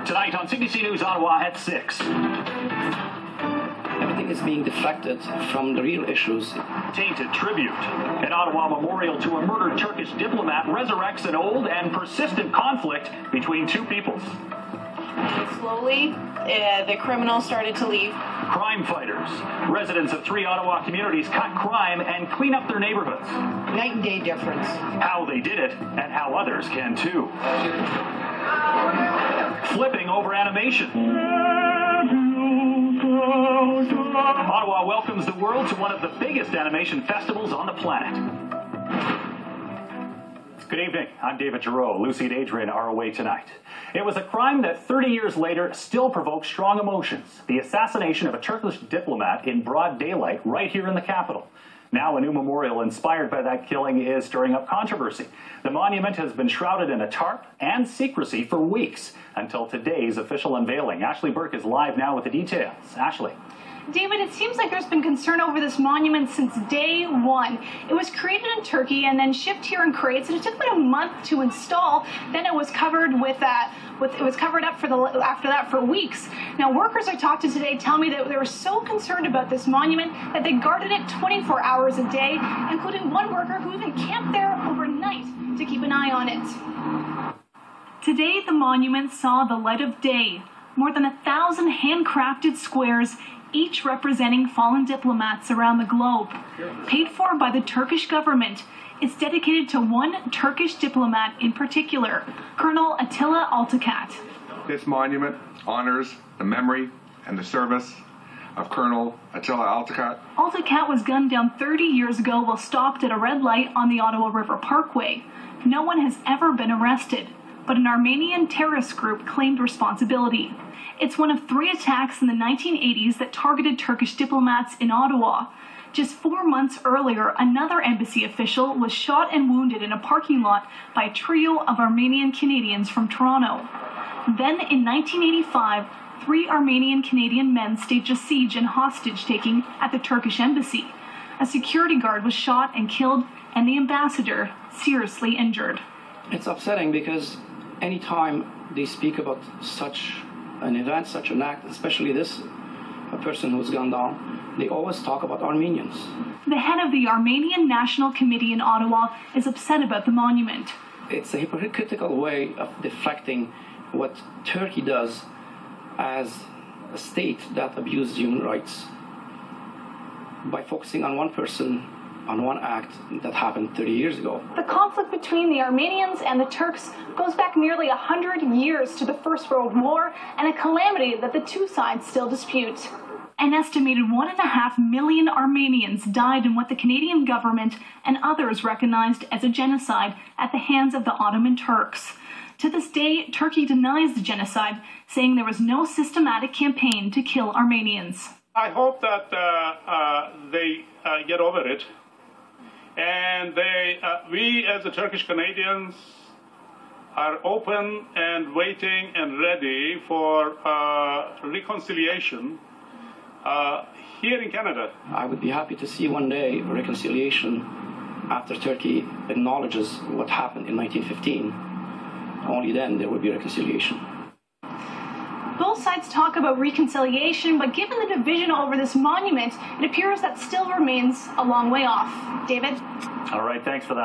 Tonight on CBC News Ottawa at 6. Everything is being deflected from the real issues. Tainted tribute. An Ottawa memorial to a murdered Turkish diplomat resurrects an old and persistent conflict between two peoples. Slowly, the criminals started to leave. Crime fighters. Residents of 3 Ottawa communities cut crime and clean up their neighborhoods. Night and day difference. How they did it and how others can too. Flipping over animation. Ottawa welcomes the world to one of the biggest animation festivals on the planet. Good evening. I'm David Giroux. Lucy and Adrian are away tonight. It was a crime that 30 years later still provokes strong emotions. The assassination of a Turkish diplomat in broad daylight right here in the capital. Now a new memorial inspired by that killing is stirring up controversy. The monument has been shrouded in a tarp and secrecy for weeks until today's official unveiling. Ashley Burke is live now with the details. Ashley. David, it seems like there's been concern over this monument since day one. It was created in Turkey and then shipped here in crates, and it took about a month to install. Then it was covered after that for weeks. Now, workers I talked to today tell me that they were so concerned about this monument that they guarded it 24 hours a day, including one worker who even camped there overnight to keep an eye on it. Today, the monument saw the light of day. More than 1,000 handcrafted squares, each representing fallen diplomats around the globe. Paid for by the Turkish government, it's dedicated to one Turkish diplomat in particular, Colonel Attila Altıkat. This monument honors the memory and the service of Colonel Attila Altıkat. Altıkat was gunned down 30 years ago while stopped at a red light on the Ottawa River Parkway. No one has ever been arrested, but an Armenian terrorist group claimed responsibility. It's one of 3 attacks in the 1980s that targeted Turkish diplomats in Ottawa. Just 4 months earlier, another embassy official was shot and wounded in a parking lot by a trio of Armenian Canadians from Toronto. Then, in 1985, 3 Armenian Canadian men staged a siege and hostage-taking at the Turkish embassy. A security guard was shot and killed, and the ambassador seriously injured. It's upsetting because anytime they speak about such an event, such an act, especially a person who's gone down, they always talk about Armenians. The head of the Armenian National Committee in Ottawa is upset about the monument. It's a hypocritical way of deflecting what Turkey does as a state that abuses human rights by focusing on one person, on one act that happened 30 years ago. The conflict between the Armenians and the Turks goes back nearly 100 years to the First World War and a calamity that the two sides still dispute. An estimated 1.5 million Armenians died in what the Canadian government and others recognized as a genocide at the hands of the Ottoman Turks. To this day, Turkey denies the genocide, saying there was no systematic campaign to kill Armenians. I hope that they get over it. And we as the Turkish Canadians are open and waiting and ready for reconciliation here in Canada. I would be happy to see one day a reconciliation after Turkey acknowledges what happened in 1915. Only then there will be reconciliation. Both sides talk about reconciliation, but given the division over this monument, it appears that still remains a long way off. David? All right, thanks for that.